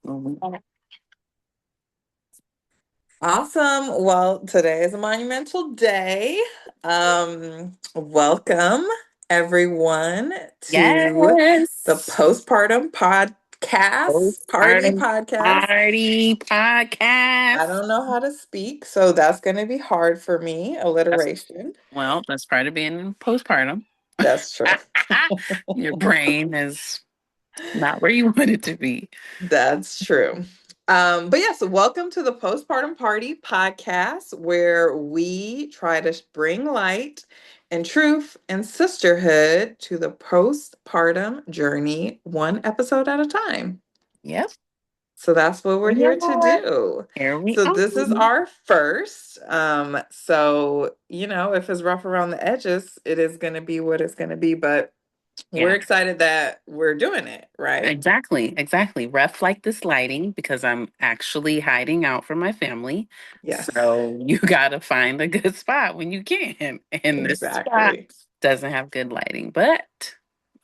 Mhm. Awesome. Well, today is a monumental day. Welcome everyone to the Yes. Postpartum Postpartum podcast. Party I podcast. don't know how to speak, so that's going to be hard for me. That's Alliteration. that's part of being postpartum. That's true. Your brain is not where you want it to be. That's true. But yes, welcome to the Postpartum Party podcast, where we try to bring light and truth and sisterhood to the postpartum journey, one episode at a time. Yep. So that's what we're here to Yeah. do. Here we So are. this is our first. So if it's rough around the edges, it is going to be what it's going to be. But we're Yeah. excited that we're doing it, right? Exactly. Exactly. Rough like this lighting because I'm actually hiding out from my family. Yes, So you gotta find a good spot when you can. And this spot exactly. doesn't have good lighting, but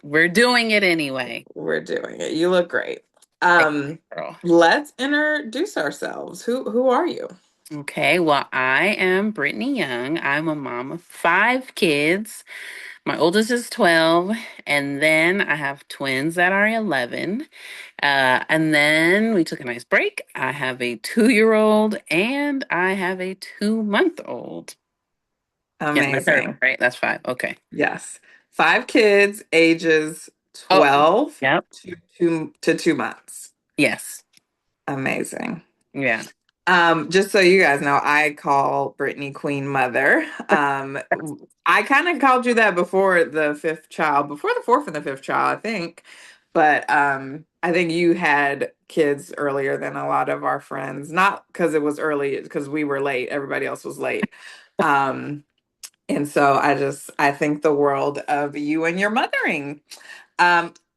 we're doing it anyway. We're doing it. You look great. Thanks, Um, girl. let's introduce ourselves. Who are you? Okay, well, I am Brittany Young. I'm a mom of five kids. My oldest is 12, and then I have twins that are 11. And then we took a nice break. I have a 2 year old and I have a 2 month old. Yeah, my third one, Amazing. right? That's five. Okay. Yes. Five kids, ages Oh, 12 yep. to 2 months. Yes. Amazing. Yeah. Just so you guys know, I call Brittany Queen Mother. I kind of called you that before the fifth child, before the fourth and the fifth child, I think. But I think you had kids earlier than a lot of our friends. Not because it was early, because we were late. Everybody else was late. Um, and so I think the world of you and your mothering.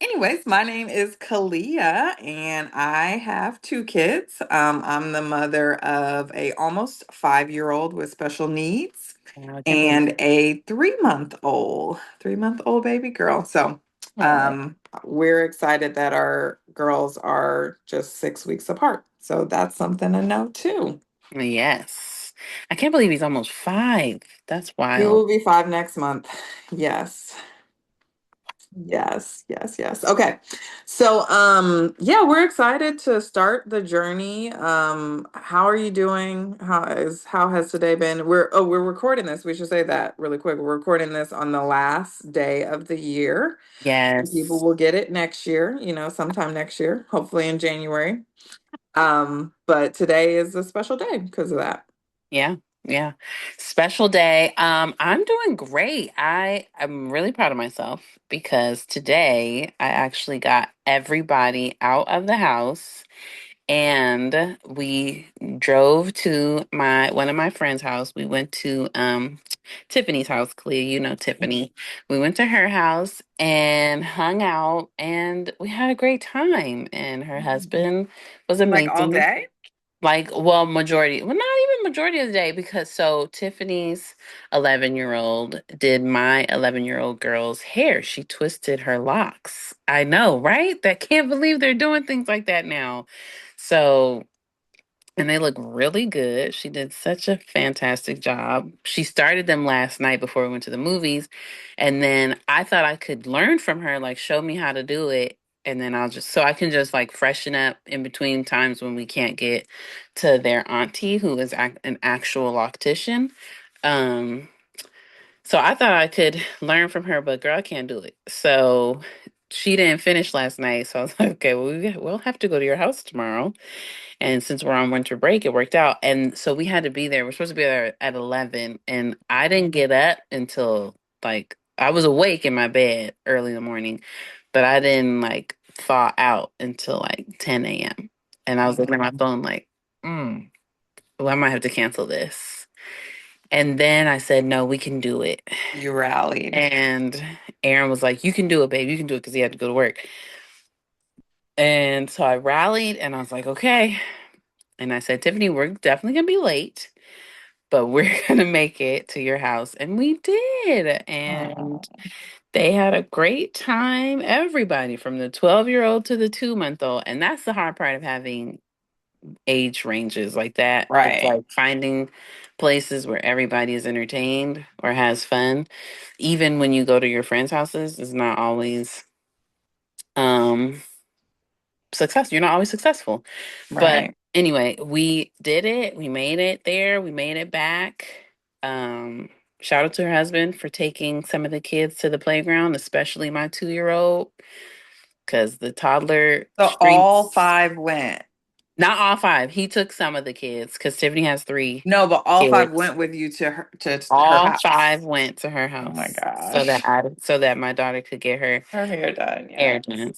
Anyways, my name is Kalia and I have two kids. I'm the mother of a almost 5-year-old with special needs I can't believe and a 3-month old baby girl. So Oh, we're excited that our girls are just 6 weeks apart. So that's something to know too. yes. I can't believe he's almost five. That's He wild. will be 5 next month. Yes. Yes, yes, yes. Okay. So, yeah, we're excited to start the journey. How are you doing? How has today been? We're recording this. We should say that really quick. We're recording this on the last day of the year. People Yes. will get it next year, sometime next year, hopefully in January. But today is a special day because of that. Yeah. Yeah. Special day. I'm doing great. I'm really proud of myself because today I actually got everybody out of the house and we drove to my one of my friend's house. We went to Tiffany's house, Clea, you know Tiffany. We went to her house and hung out and we had a great time and her husband was Like all amazing. day? Like, well, not even majority of the day because so Tiffany's 11-year-old did my 11-year-old girl's hair. She twisted her locks. I know, right? That can't believe they're doing things like that now. So, and they look really good. She did such a fantastic job. She started them last night before we went to the movies. And then I thought I could learn from her, like show me how to do it. And then so I can just like freshen up in between times when we can't get to their auntie, who is an actual optician. Um, so I thought I could learn from her, but girl, I can't do it. So she didn't finish last night. So I was like, okay, well, we'll have to go to your house tomorrow. And since we're on winter break, it worked out. And so we had to be there. We're supposed to be there at 11. And I didn't get up until like I was awake in my bed early in the morning, but I didn't like thaw out until like 10 a.m. And I was looking at my phone like, well, I might have to cancel this. And then I said, no, we can do it. You rallied. And Aaron was like, you can do it, babe. You can do it because he had to go to work. And so I rallied and I was like, okay. And I said, Tiffany, we're definitely going to be late, but we're going to make it to your house. And we did. Oh. And They had a great time. Everybody from the 12-year-old to the 2-month-old. And that's the hard part of having age ranges like that. It's Right. like finding places where everybody is entertained or has fun. Even when you go to your friends' houses, it's not always um you're not always successful. But Right. anyway, we did it. We made it there. We made it back. Um, Shout out to her husband for taking some of the kids to the playground, especially my 2-year-old, because the toddler So all streets, five went. not all five. He took some of the kids because Tiffany has three No, but all five kids. went with you to her All house. five went to her Oh my house gosh. so that my daughter could get her Her hair done, hair yes. done.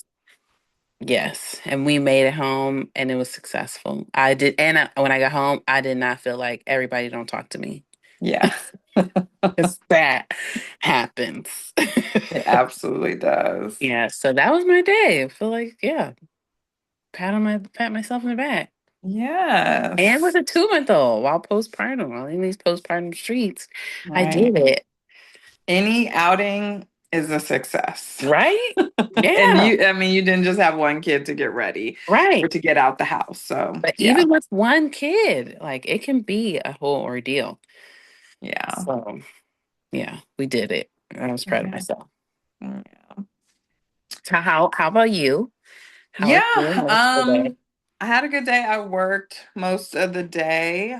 Yes, and we made it home, and it was successful. I did, and when I got home, I did not feel like everybody don't talk to me. Yeah, 'Cause that happens. it absolutely does. Yeah, so that was my day. I feel like, yeah, pat myself in the back. And with Yes. a 2-month-old while postpartum, while in these postpartum streets, I Right. did it. Any outing is a success. Right? And Yeah, I mean, you didn't just have one kid to get ready or right. to get out the house. So, But yeah. even with one kid, like it can be a whole ordeal. Yeah. So, yeah, we did it. I was proud of Yeah. myself. Yeah. So how about you? How was your Yeah, most of the day? I had a good day. I worked most of the day,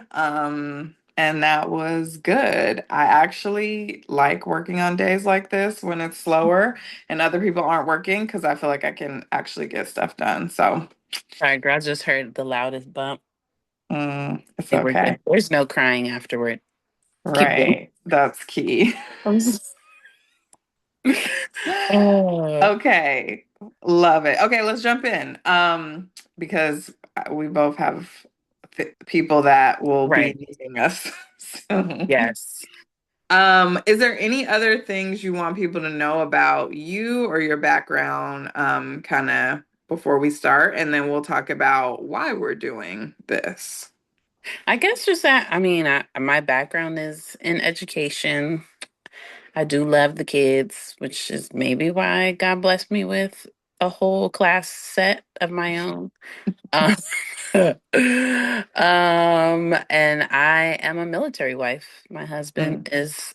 and that was good. I actually like working on days like this when it's slower and other people aren't working because I feel like I can actually get stuff done. So, Sorry, girl, I just heard the loudest bump. it's They were okay. good. There's no crying afterward. Keep going. Right. That's key. I'm just- Oh, Okay. Love it. Okay, let's jump in. Because we both have people that will be right. needing us soon. Yes. Is there any other things you want people to know about you or your background, kind of before we start, and then we'll talk about why we're doing this. I guess just that, I mean, my background is in education. I do love the kids, which is maybe why God blessed me with a whole class set of my own. Um, and I am a military wife. My husband Mm, is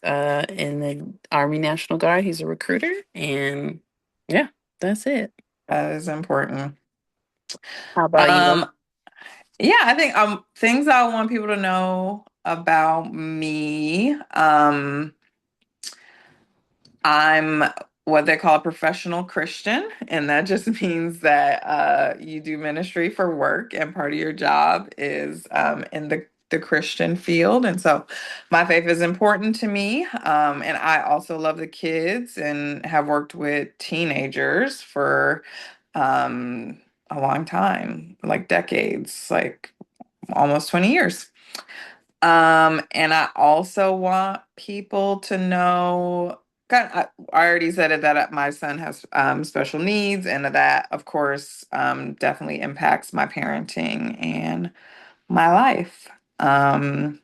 in the Army National Guard. He's a recruiter, and yeah, that's it. that is important. How about you? Um, yeah, I think things I want people to know about me. I'm what they call a professional Christian, and that just means that you do ministry for work, and part of your job is in the Christian field. And so my faith is important to me. And I also love the kids and have worked with teenagers for um, a long time, like decades, like almost 20 years. And I also want people to know, I already said it that my son has special needs, and that, of course, definitely impacts my parenting and my life. Um,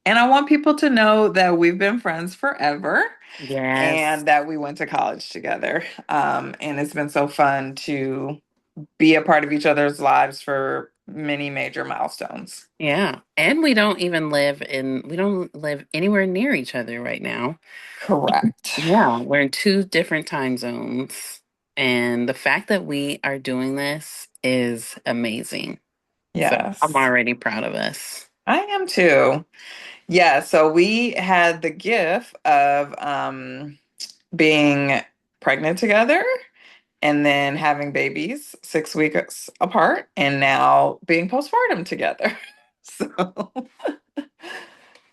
and I want people to know that we've been friends forever Yes. and that we went to college together. And it's been so fun to be a part of each other's lives for many major milestones. Yeah. And we don't live anywhere near each other right now. Correct. Yeah, we're in two different time zones. And the fact that we are doing this is amazing. So I'm Yes. already proud of us. I am too. Yeah, so we had the gift of being pregnant together and then having babies 6 weeks apart and now being postpartum together. So,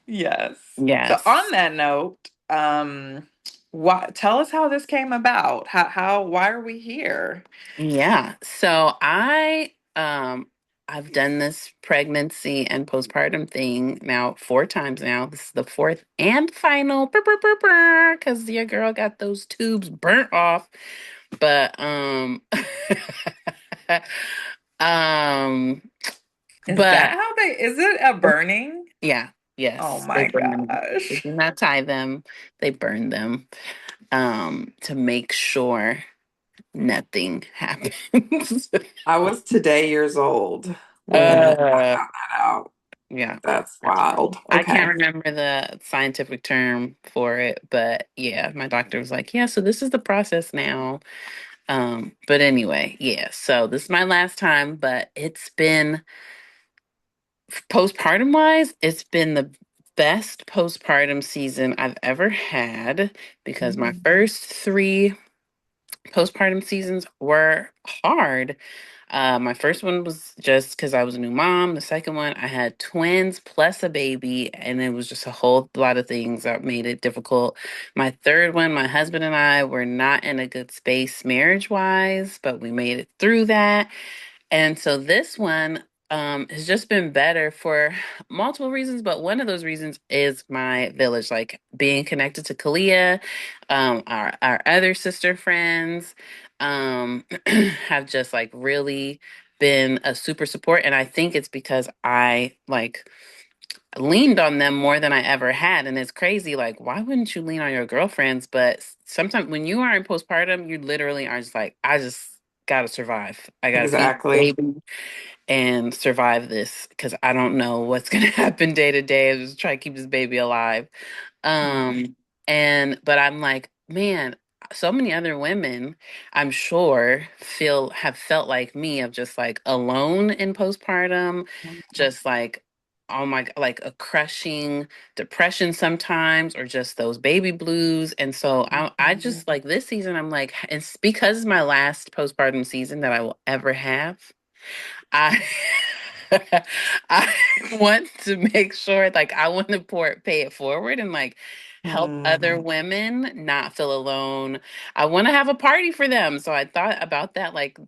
yes. So on Yes. that note, tell us how this came about. Why are we here? Yeah. I've done this pregnancy and postpartum thing now 4 times now. This is the fourth and final because your girl got those tubes burnt off. But um Is that but how is it a burning? yeah, Oh yes, they my burn them. They gosh. do not tie them, they burn them. to make sure nothing happens. I was today years old when I uh, found that out. yeah. That's wild. I can't Okay. remember the scientific term for it, but yeah, my doctor was like, yeah, so this is the process now. But anyway, yeah, so this is my last time, but it's been postpartum wise, it's been the best postpartum season I've ever had because my Mhm. first three postpartum seasons were hard. My first one was just because I was a new mom. The second one, I had twins plus a baby, and it was just a whole lot of things that made it difficult. My third one, my husband and I were not in a good space marriage wise, but we made it through that. And so this one has just been better for multiple reasons, but one of those reasons is my village, like being connected to Kalia, our other sister friends, have just like really been a super support. And I think it's because I like leaned on them more than I ever had. And it's crazy. Like, why wouldn't you lean on your girlfriends? But sometimes when you are in postpartum, you literally are just like, I just gotta survive. I gotta feed the Exactly. baby and survive this because I don't know what's gonna happen day to day. I just try to keep this baby alive. Mhm. Um, and but I'm like, man, so many other women, I'm sure, have felt like me of just like alone in postpartum, just like oh my, like a crushing depression sometimes, or just those baby blues. And so I Mhm. just like this season, I'm like, it's because it's my last postpartum season that I will ever have. I I want to make sure like I want to pay it forward and like help other Mhm. women not feel alone. I want to have a party for them. So I thought about that like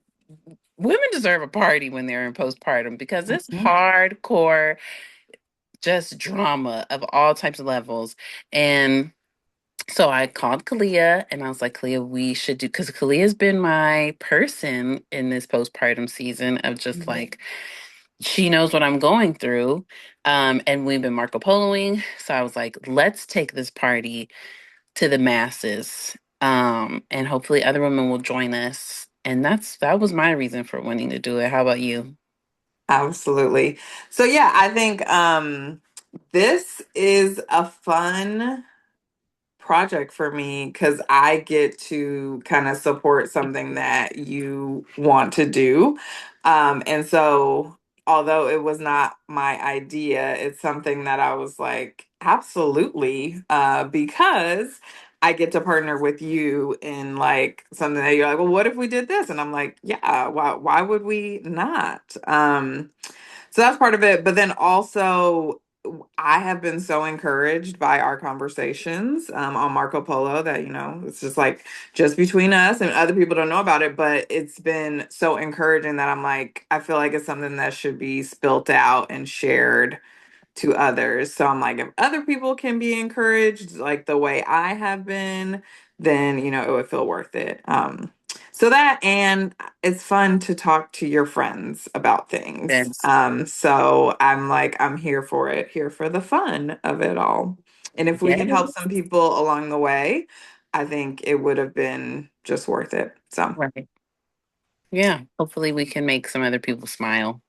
women deserve a party when they're in postpartum because it's Mhm. hardcore just drama of all types of levels. And so I called Kalia and I was like, Kalia, we should do because Kalia's been my person in this postpartum season of just Mhm. like she knows what I'm going through. And we've been Marco Poloing. So I was like, let's take this party to the masses. And hopefully other women will join us. And that was my reason for wanting to do it. How about you? Absolutely. So yeah, I think this is a fun project for me because I get to kind of support something that you want to do. And so, although it was not my idea, it's something that I was like, absolutely, because I get to partner with you in like something that you're like, well, what if we did this? And I'm like, yeah, why would we not? So that's part of it. But then also, I have been so encouraged by our conversations on Marco Polo that, it's just like just between us and other people don't know about it. But it's been so encouraging that I'm like, I feel like it's something that should be spilt out and shared to others. So I'm like, if other people can be encouraged like the way I have been, then it would feel worth it. So that, and it's fun to talk to your friends about things. Yes. So I'm like, I'm here for it, here for the fun of it all. And if we can help Yes. some people along the way, I think it would have been just worth it. So Right. Yeah. Hopefully we can make some other people smile.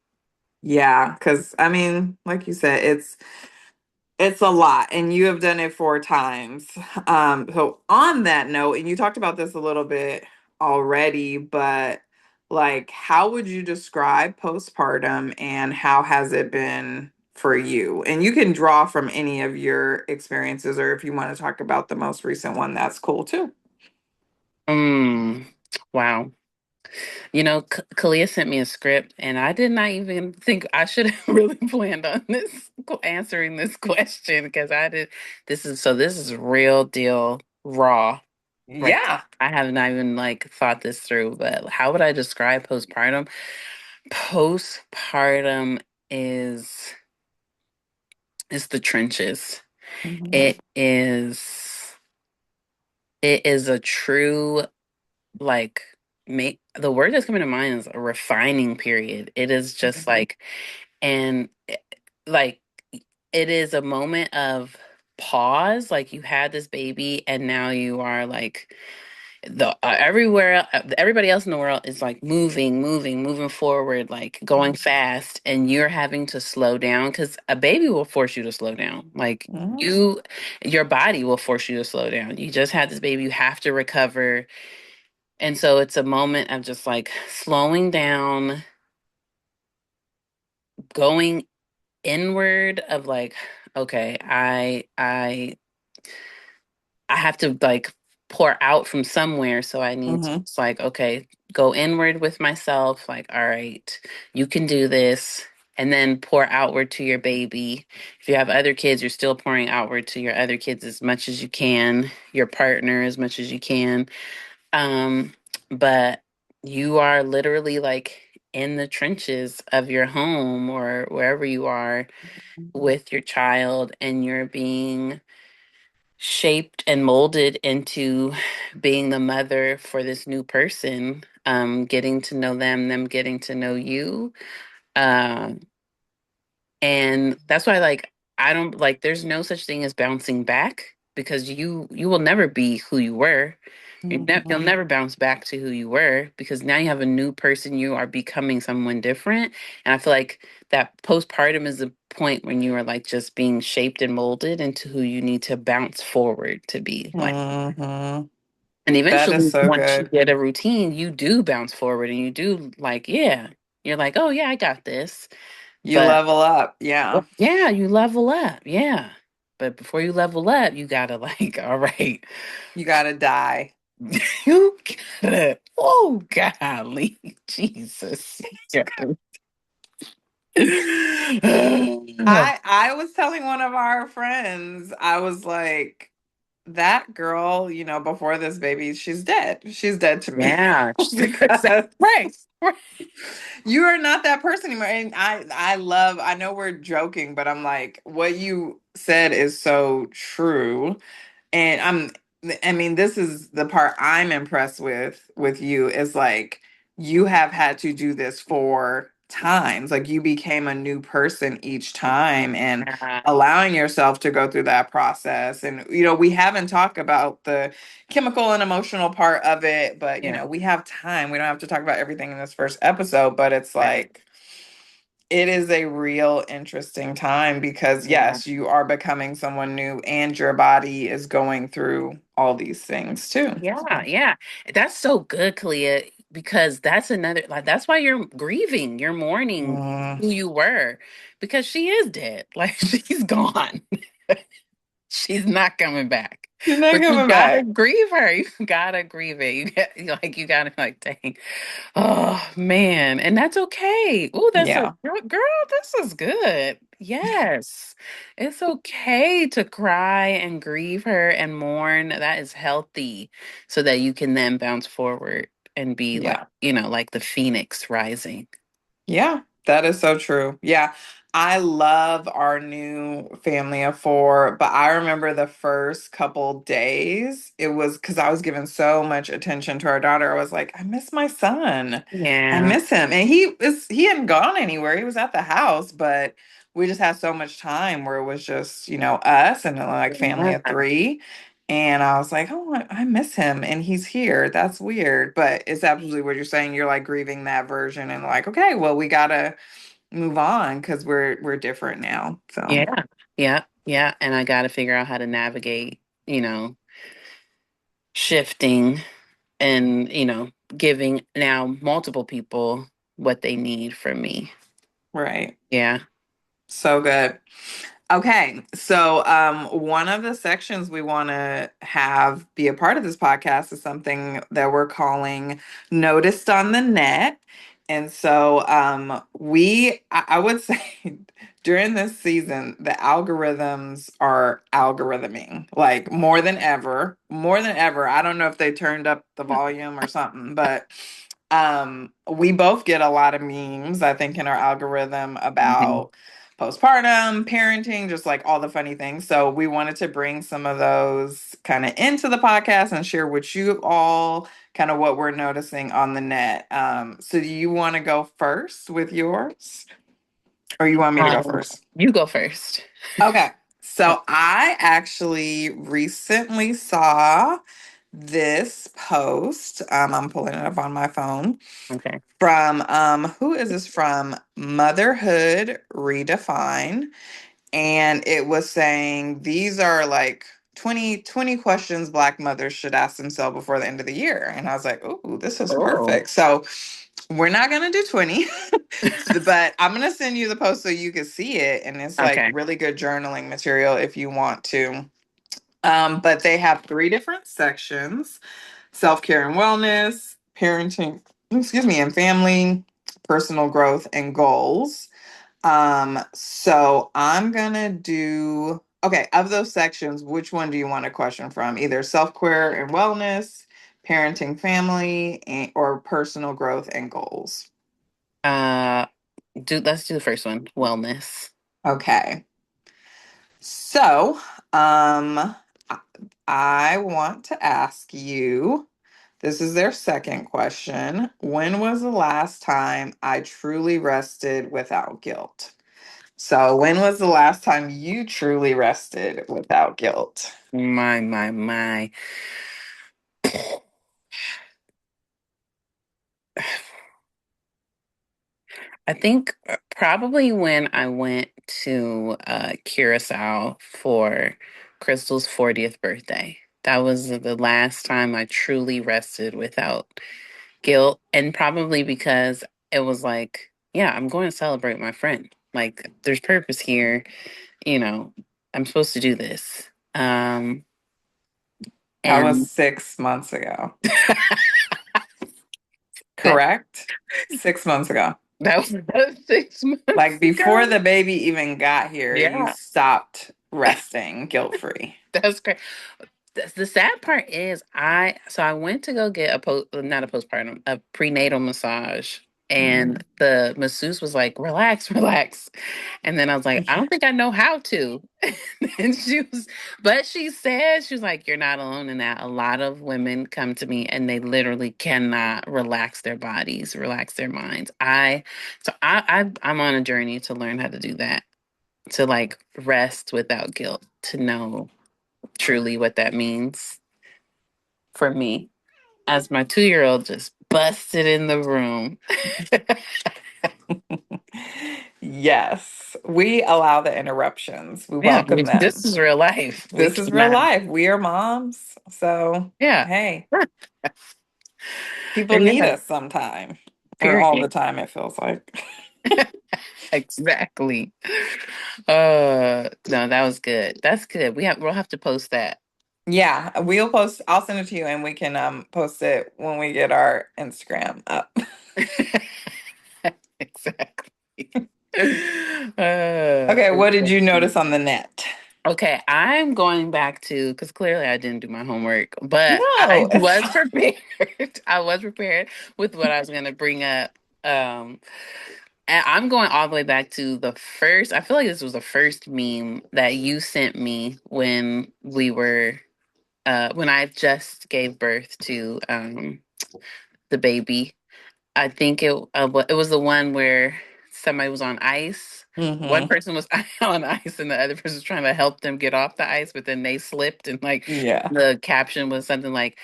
yeah, because I mean, like you said, it's a lot, and you have done it 4 times. So on that note, and you talked about this a little bit already, but like, how would you describe postpartum and how has it been for you? And you can draw from any of your experiences, or if you want to talk about the most recent one, that's cool too. Mm, wow. Kalia sent me a script, and I did not even think I should have really planned on answering this question because I did. This is real deal raw. Right. Yeah. I have not even like thought this through, but how would I describe postpartum? Postpartum is is the trenches. Mhm. It is it is a true like make the word that's coming to mind is a refining period. It is just like and like it is a moment of pause, like you had this baby and now you are like everybody else in the world is like moving forward, like going fast, and you're having to slow down because a baby will force you to slow down. Like Mhm. your body will force you to slow down. You just had this baby, you have to recover. And so it's a moment of just like slowing down, going inward of like, okay, I have to like pour out from somewhere. So I need to, Mhm. it's like, okay, go inward with myself. Like, all right, you can do this. And then pour outward to your baby. If you have other kids, you're still pouring outward to your other kids as much as you can, your partner as much as you can. Um, but you are literally like in the trenches of your home or wherever you are with your child, and you're being shaped and molded into being the mother for this new person, getting to know them getting to know you. Um, and that's why like I don't like there's no such thing as bouncing back because you will never be who you were. You'll Mhm. never bounce back to who you were because now you have a new person. You are becoming someone different. And I feel like that postpartum is the point when you are like just being shaped and molded into who you need to bounce forward to be like. Mhm. And That is eventually, so once you good. get a routine, you do bounce forward and you do like, yeah, you're like, oh, yeah, I got this. You But level up. Yeah. yeah, you level up. Yeah. But before you level up, you gotta like, all right, You gotta die. you gotta, oh, golly, Jesus. Yeah. I was telling one of our friends, I was like, that girl, before this baby, she's dead. She's dead to me. Yeah. Because Right. Right. you are not that person anymore. And I know we're joking, but I'm like, what you said is so true. And I mean, this is the part I'm impressed with you is like you have had to do this for times. Like you became a new person each time and Yeah. allowing yourself to go through that process. And we haven't talked about the chemical and emotional part of it, but Yeah. we have time. We don't have to talk about everything in this first episode, but it's Right. like it is a real interesting time because, Yeah. yes, you are becoming someone new and your body is going through all these things too. Yeah, yeah. That's so good, Kalia, because that's another like that's why you're grieving, you're mourning Mm, who you were because she is dead. Like she's gone. She's not coming back. you're not But you coming gotta back. grieve her. You gotta grieve it. You gotta like dang. Oh man. And that's okay. Oh, that's a Yeah, girl, this is good. Yes. It's okay to cry and grieve her and mourn. That is healthy so that you can then bounce forward and be like, yeah. like the phoenix rising. Yeah, that is so true. Yeah, I love our new family of four, but I remember the first couple days, it was because I was giving so much attention to our daughter. I was like, I miss my son. I Yeah. miss him. And he hadn't gone anywhere. He was at the house, but we just had so much time where it was just, us and like family of Yeah. three. And I was like, oh, I miss him and he's here. That's weird. But it's absolutely what you're saying. You're like grieving that version and like, okay, well, we gotta move on because we're different now. So Yeah. Yeah. Yeah. And I gotta figure out how to navigate, shifting and giving now multiple people what they need from me. right. Yeah. So good. Okay, so one of the sections we want to have be a part of this podcast is something that we're calling Noticed on the Net. And so I would say during this season, the algorithms are algorithming like more than ever, more than ever. I don't know if they turned up the volume or something, but we both get a lot of memes, I think, in our algorithm Mhm. about postpartum, parenting, just like all the funny things. So we wanted to bring some of those kind of into the podcast and share with you all kind of what we're noticing on the net. So do you want to go first with yours or you want me to go first? You go first. Okay. So I actually recently saw this post. I'm pulling it up on my phone Okay. from who is this from? Motherhood Redefined. And it was saying these are like 20 questions Black mothers should ask themselves before the end of the year. And I was like, ooh, this is Oh. perfect. So we're not gonna do 20, but I'm gonna send you the post so you can see it. And it's like Okay. really good journaling material if you want to. But they have three different sections: self-care and wellness, parenting, excuse me, and family, personal growth and goals. So I'm gonna do, okay, of those sections, which one do you want a question from? Either self-care and wellness, parenting, family, or personal growth and goals. Uh, let's do the first one. Wellness. Okay. So, I I want to ask you, this is their second question. When was the last time I truly rested without guilt? So, when was the last time you truly rested without guilt? My. I think probably when I went to Curacao for Crystal's 40th birthday. That was the last time I truly rested without guilt. And probably because it was like, yeah, I'm going to celebrate my friend. Like, there's purpose here. You know, I'm supposed to do this. That was And 6 months ago. that, Correct? 6 months ago. that was 6 months Like before ago. the baby even got here, you Yeah, stopped resting guilt free. that's great. The sad part is I went to go get not a postpartum, a prenatal massage, and the masseuse was like, relax, relax. And then I was like, I don't think I know how to. And but she said, she was like, you're not alone in that. A lot of women come to me and they literally cannot relax their bodies, relax their minds. I'm on a journey to learn how to do that, to like rest without guilt, to know truly what that means for me, as my 2 year old just busted in the room. Yes, we allow the interruptions. We Yeah, welcome this them. is real life. We This is real cannot. life. We are moms. So, Yeah. hey, people need Yeah. us sometime or all the Period. time, it feels like. Exactly. No, that was good. That's good. We'll have to post that. Yeah, we'll post, I'll send it to you and we can post it when we get our Instagram up. Exactly. Okay, what did you Exactly. notice on the net? Okay, I'm going back to because clearly I didn't do my homework, but I No, it's was prepared. I was prepared with what I was going to bring up. Um, and I'm going all the way back to the first. I feel like this was the first meme that you sent me when when I just gave birth to the baby. I think it was the one where somebody was on ice. One hmm person was on ice, and the other person was trying to help them get off the ice, but then they slipped, and like Yeah, the caption was something like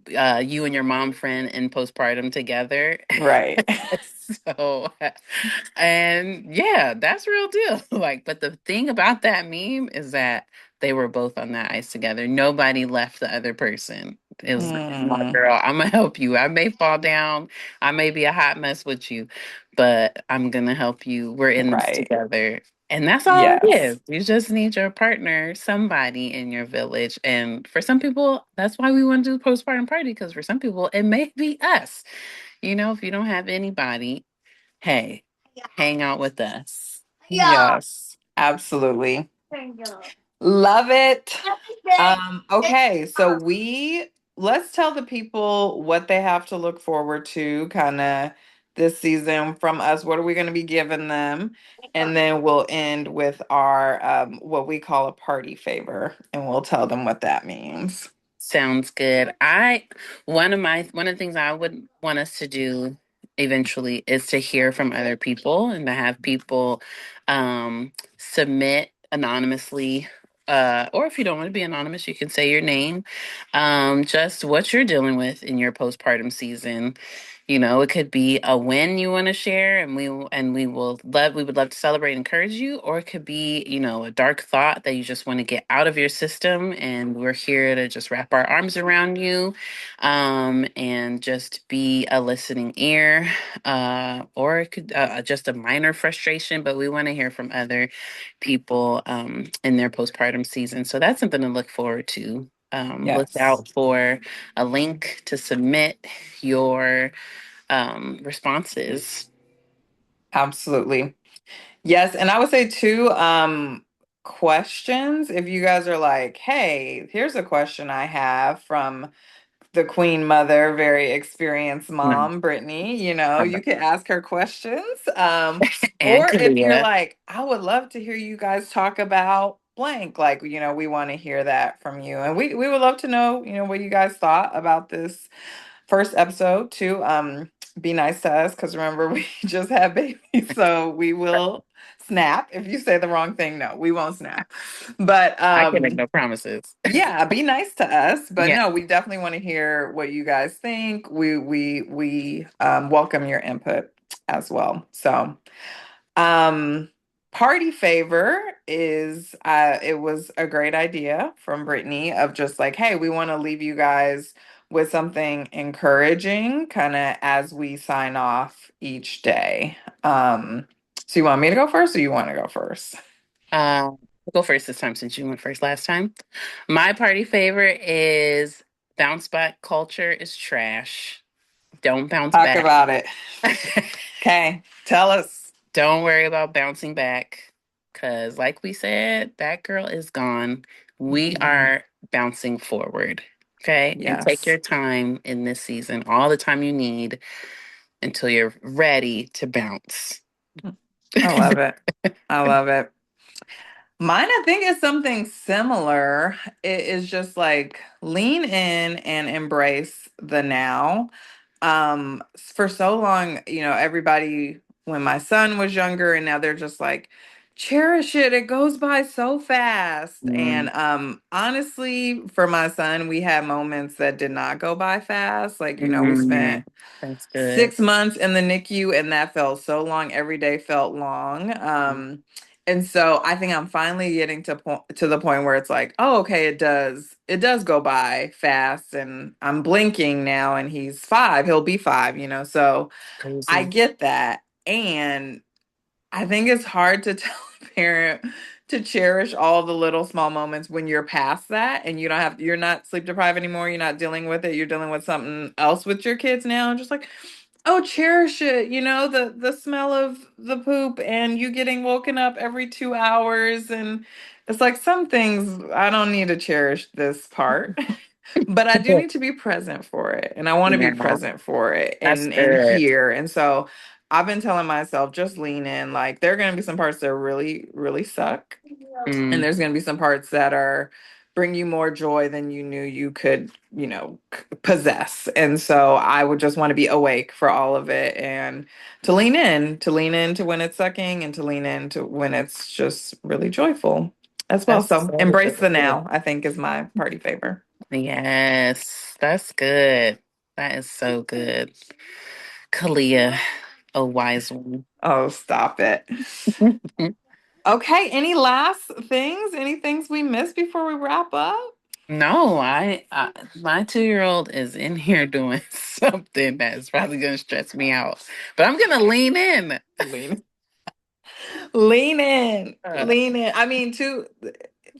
"You and your mom friend in postpartum together." right. So, and yeah, that's real deal. Like, but the thing about that meme is that they were both on that ice together. Nobody left the other person. It was like, my Mm, girl, I'm gonna help you. I may fall down. I may be a hot mess with you, but I'm gonna help you. We're in this right. together. And that's all it Yes. is. You just need your partner, somebody in your village. And for some people, that's why we want to do postpartum party, because for some people, it may be us. If you don't have anybody, hey, hang out with us. Yes, absolutely. Love it. Okay, so let's tell the people what they have to look forward to kind of this season from us. What are we going to be giving them? And then we'll end with our what we call a party favor, and we'll tell them what that means. Sounds good. One of the things I would want us to do eventually is to hear from other people and to have people submit anonymously or if you don't want to be anonymous, you can say your name. Just what you're dealing with in your postpartum season. You know, it could be a win you want to share, and we would love to celebrate and encourage you, or it could be, you know, a dark thought that you just want to get out of your system, and we're here to just wrap our arms around you, and just be a listening ear, or it could just a minor frustration, but we want to hear from other people in their postpartum season. So that's something to look forward to. Look Yes, out for a link to submit your responses. absolutely. Yes, and I would say too, questions. If you guys are like, hey, here's a question I have from the Queen Mother, very experienced No. mom, Brittany, you know, you can ask her questions. And Or if you're Kalia. like, I would love to hear you guys talk about blank, like, you know, we want to hear that from you. And we would love to know, you know, what you guys thought about this first episode too. Be nice to us because remember we just had babies, so we will snap if you say the wrong thing. No, we won't snap. But I can make no promises. yeah, be nice to us. But Yeah. no, we definitely want to hear what you guys think. We welcome your input as well. So um, party favor is it was a great idea from Brittany of just like, hey, we want to leave you guys with something encouraging kind of as we sign off each day. So you want me to go first or you want to go first? I'll go first this time since you went first last time. My party favorite is bounce back culture is trash. Don't bounce Talk back. about it. Okay, tell us. Don't worry about bouncing back. Because, like we said, that girl is gone. We are bouncing forward. Okay. And take Yes. your time in this season, all the time you need until you're ready to bounce. I love it. I love it. Mine, I think, is something similar. It is just like lean in and embrace the now. For so long, you know, everybody, when my son was younger, and now they're just like, cherish it. It goes by so fast. And Mm, honestly, for my son, we had moments that did not go by fast. Like, you know, we spent mm, that's good. 6 months in the NICU, and that felt so long. Every day felt long. And so I think I'm finally getting to the point where it's like, oh, okay, it does go by fast, and I'm blinking now, and he's 5. He'll be 5, you know. So I Crazy. get that, and I think it's hard to tell a parent to cherish all the little small moments when you're past that and you're not sleep deprived anymore. You're not dealing with it. You're dealing with something else with your kids now. And just like, oh, cherish it. You know, the smell of the poop and you getting woken up every 2 hours. And it's like some things I don't need to cherish this part. But I do need to be present for it, and I want to be Yeah, present for it that's and good. here. And so I've been telling myself just lean in. Like there are going to be some parts that really really suck, and Mm, there's going to be some parts that are bring you more joy than you knew you could, you know, possess. And so I would just want to be awake for all of it and to lean into when it's sucking and to lean into when it's just really joyful as well. that's So so embrace the good. now, I think is my party favor. Yes, that's good. That is so good. Kalia, a wise one. Oh, stop it. Okay, any last things? Any things we missed before we wrap up? No, my 2-year-old is in here doing something that's probably going to stress me out, but I'm going to lean in. Lean, lean in, Uh, lean in. I mean, too,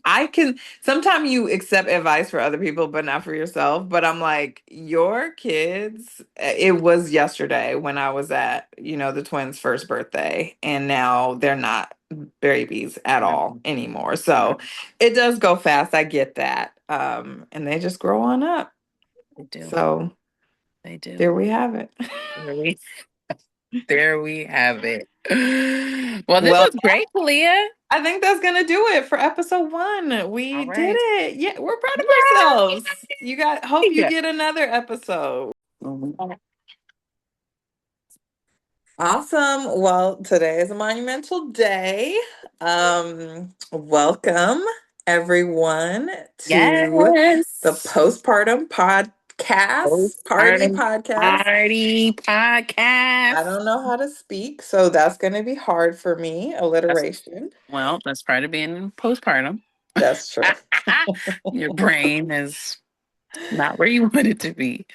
I can sometimes you accept advice for other people, but not for yourself. But I'm like, your kids, it was yesterday when I was at, you know, the twins' first birthday, and now they're not babies at no, all anymore. no, So it does go fast. I get that. And they just grow on up. they do. So They there do. we have it. There we, there we have it. Well, this Well, was great, Kalia. I think that's gonna do it for episode 1. We All did right. it. Yeah, we're proud of ourselves. You got hope you Yay! get another episode. Mhm. Awesome. Well, today is a monumental day. Welcome everyone to the Yes. Postpartum Podcast Party Postpartum podcast. Party I podcast. don't know how to speak, so that's going to be hard for me. That's Alliteration. well, that's part of being postpartum. That's true. Your brain is not where you want it to be.